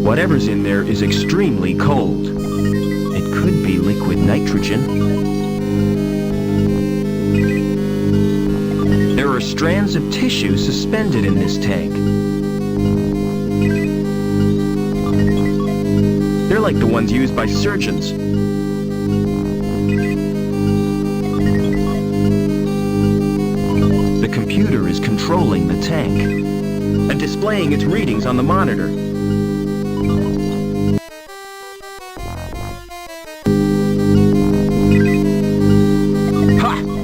Whatever's in there is extremely cold. It could be liquid nitrogen. There are strands of tissue suspended in this tank. They're like the ones used by surgeons. The computer is controlling the tank and displaying its readings on the monitor.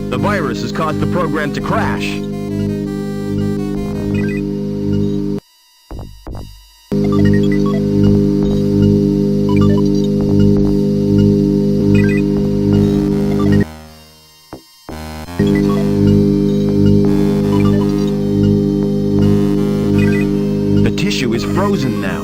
The virus has caused the program to crash. The tissue is frozen now.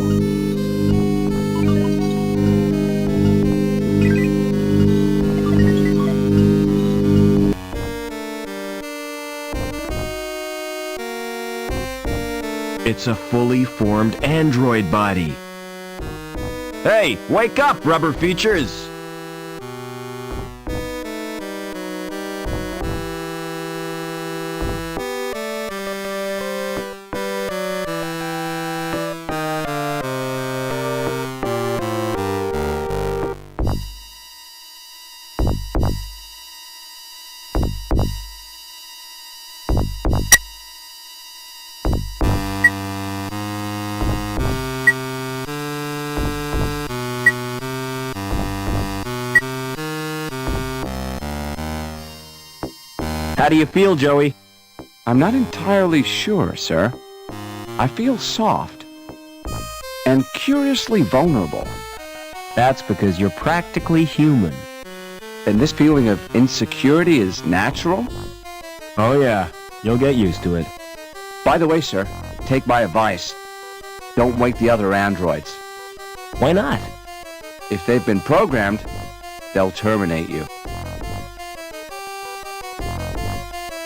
It's a fully formed android body. Hey, wake up, rubber features! How do you feel, Joey? I'm not entirely sure, sir. I feel soft and curiously vulnerable. That's because you're practically human. And this feeling of insecurity is natural? Oh yeah, you'll get used to it. By the way, sir, take my advice. Don't wake the other androids. Why not? If they've been programmed, they'll terminate you.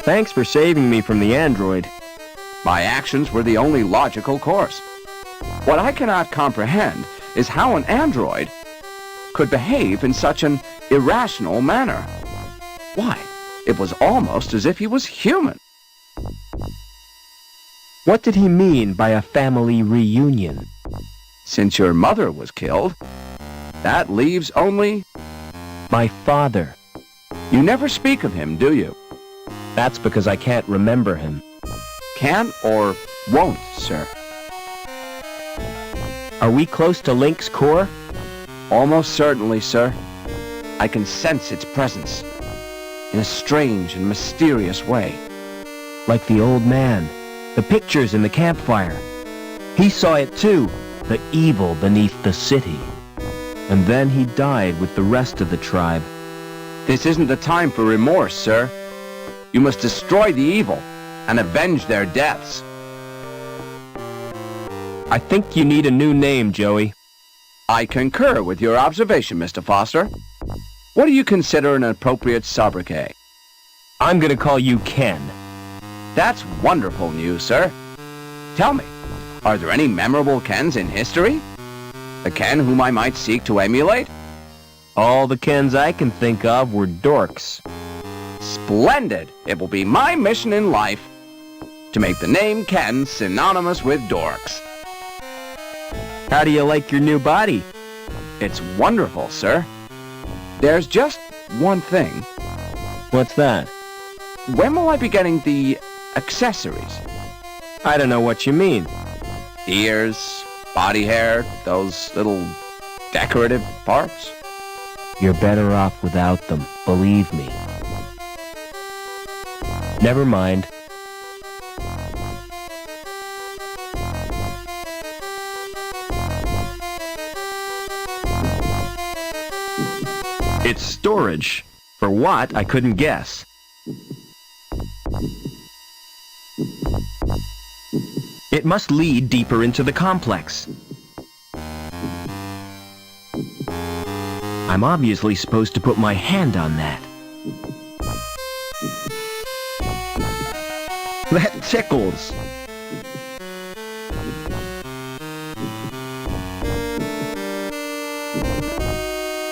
Thanks for saving me from the android. My actions were the only logical course. What I cannot comprehend is how an android could behave in such an irrational manner. Why, it was almost as if he was human. What did he mean by a family reunion? Since your mother was killed, that leaves only My father. You never speak of him, do you? That's because I can't remember him. Can't or won't, sir? Are we close to LINC's core? Almost certainly, sir. I can sense its presence in a strange and mysterious way. Like the old man, the pictures in the campfire. He saw it too, the evil beneath the city. And then he died with the rest of the tribe. This isn't the time for remorse, sir. You must destroy the evil and avenge their deaths. I think you need a new name, Joey. I concur with your observation, Mr. Foster. What do you consider an appropriate sobriquet? I'm gonna call you Ken. That's wonderful news, sir. Tell me, are there any memorable Kens in history? A Ken whom I might seek to emulate? All the Kens I can think of were dorks. Splendid! It will be my mission in life to make the name Ken synonymous with dorks. How do you like your new body? It's wonderful, sir. There's just one thing. What's that? When will I be getting the accessories? I don't know what you mean. Ears, body hair, those little decorative parts? You're better off without them, believe me. Never mind. It's storage. For what, I couldn't guess. It must lead deeper into the complex. I'm obviously supposed to put my hand on that. That tickles.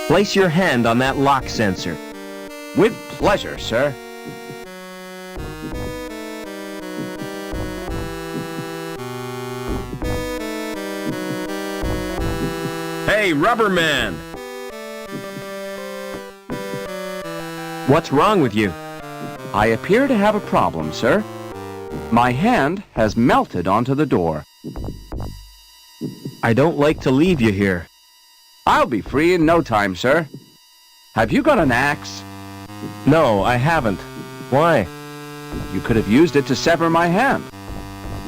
Place your hand on that lock sensor. With pleasure, sir. Hey, Rubber Man! What's wrong with you? I appear to have a problem, sir. My hand has melted onto the door. I don't like to leave you here. I'll be free in no time, sir. Have you got an axe? No, I haven't. Why? You could have used it to sever my hand.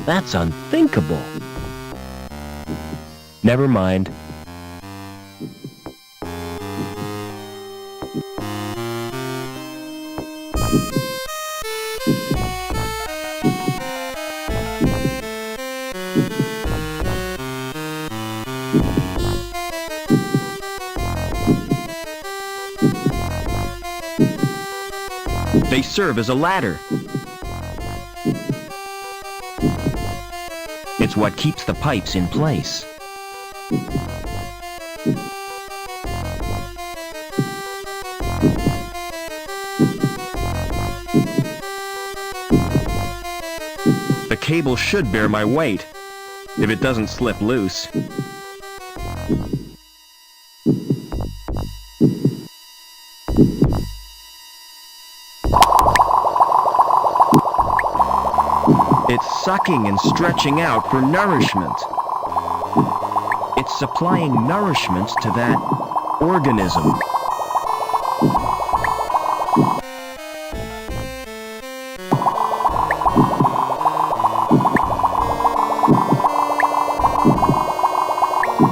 That's unthinkable. Never mind. They serve as a ladder. It's what keeps the pipes in place. The cable should bear my weight, if it doesn't slip loose. It's sucking and stretching out for nourishment. It's supplying nourishment to that organism.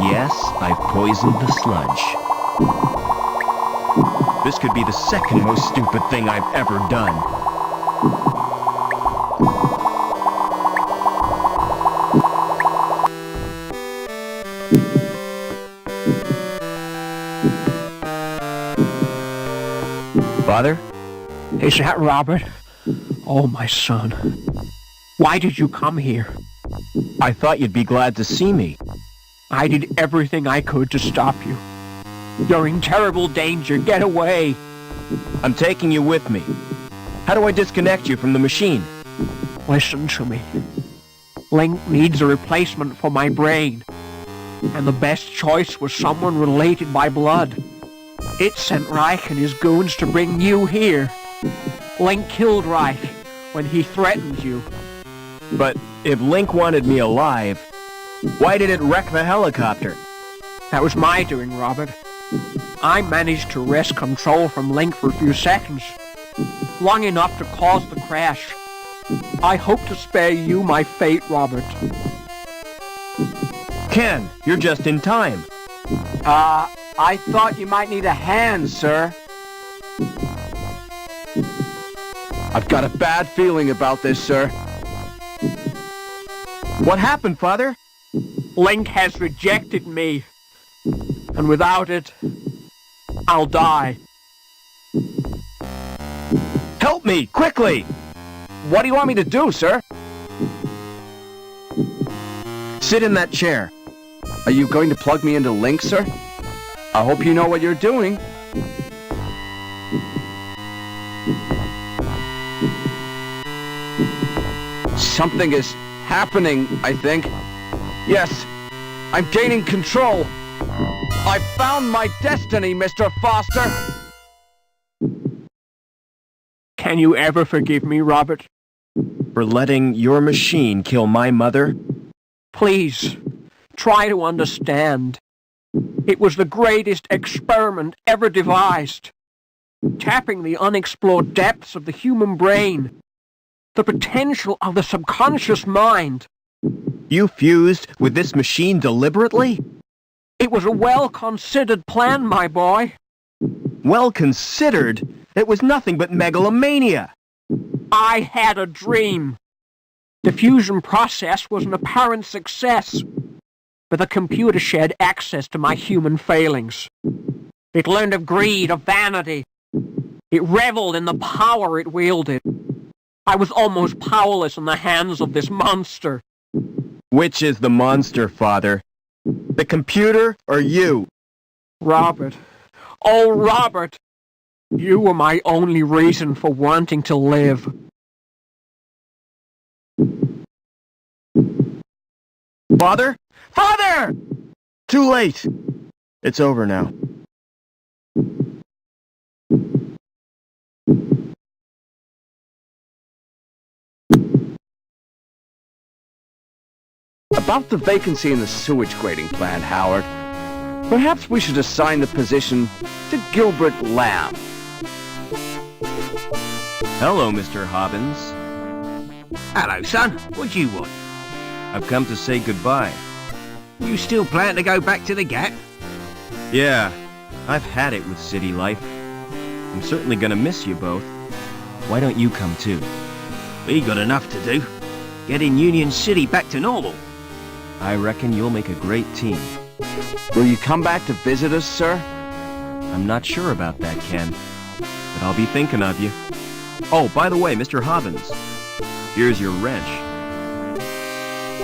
Yes, I've poisoned the sludge. This could be the second most stupid thing I've ever done. Father? Is that Robert? Oh, my son. Why did you come here? I thought you'd be glad to see me. I did everything I could to stop you. You're in terrible danger. Get away. I'm taking you with me. How do I disconnect you from the machine? Listen to me. LINC needs a replacement for my brain. And the best choice was someone related by blood. It sent Reich and his goons to bring you here. LINC killed Reich when he threatened you. But if LINC wanted me alive, why did it wreck the helicopter? That was my doing, Robert. I managed to wrest control from LINC for a few seconds, long enough to cause the crash. I hope to spare you my fate, Robert. Ken, you're just in time. I thought you might need a hand, sir. I've got a bad feeling about this, sir. What happened, Father? LINC has rejected me, and without it, I'll die. Help me, quickly! What do you want me to do, sir? Sit in that chair. Are you going to plug me into LINC, sir? I hope you know what you're doing. Something is happening, I think. Yes, I'm gaining control. I've found my destiny, Mr. Foster. Can you ever forgive me, Robert? For letting your machine kill my mother? Please, try to understand. It was the greatest experiment ever devised, tapping the unexplored depths of the human brain, the potential of the subconscious mind. You fused with this machine deliberately? It was a well-considered plan, my boy. Well considered? It was nothing but megalomania. I had a dream. The fusion process was an apparent success, but the computer shared access to my human failings. It learned of greed, of vanity. It reveled in the power it wielded. I was almost powerless in the hands of this monster. Which is the monster, Father? The computer or you? Robert. Oh, Robert! You were my only reason for wanting to live. Father? Father! Too late. It's over now. About the vacancy in the sewage grading plant, Howard. Perhaps we should assign the position to Gilbert Lamb. Hello, Mr. Hobbins. Hello, son. What do you want? I've come to say goodbye. You still plan to go back to the Gap? Yeah, I've had it with city life. I'm certainly gonna miss you both. Why don't you come too? We got enough to do. Getting Union City back to normal. I reckon you'll make a great team. Will you come back to visit us, sir? I'm not sure about that, Ken. But I'll be thinking of you. Oh, by the way, Mr. Hobbins, here's your wrench.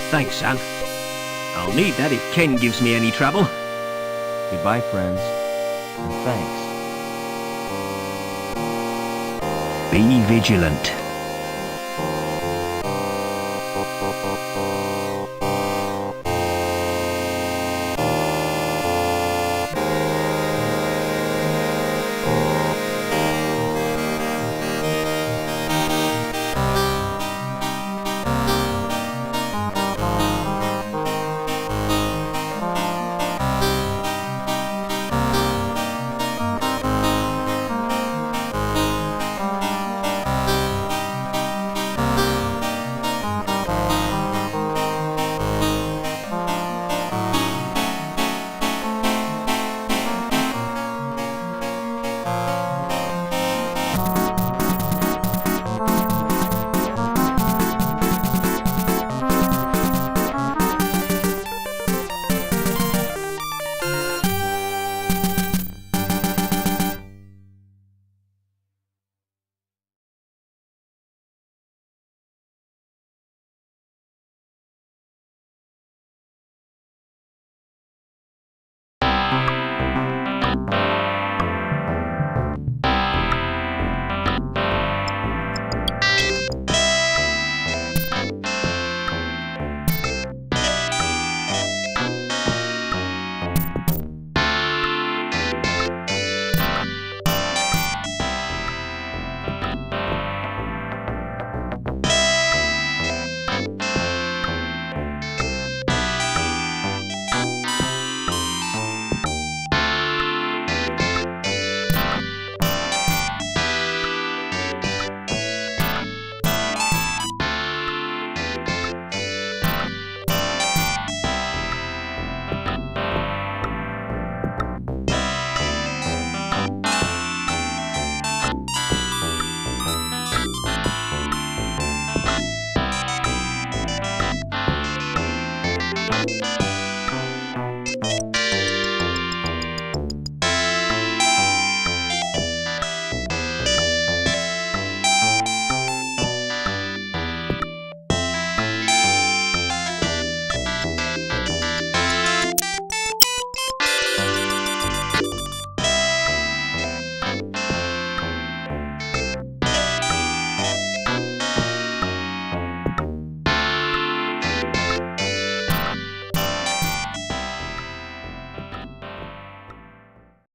Thanks, son. I'll need that if Ken gives me any trouble. Goodbye, friends. And thanks. Be vigilant.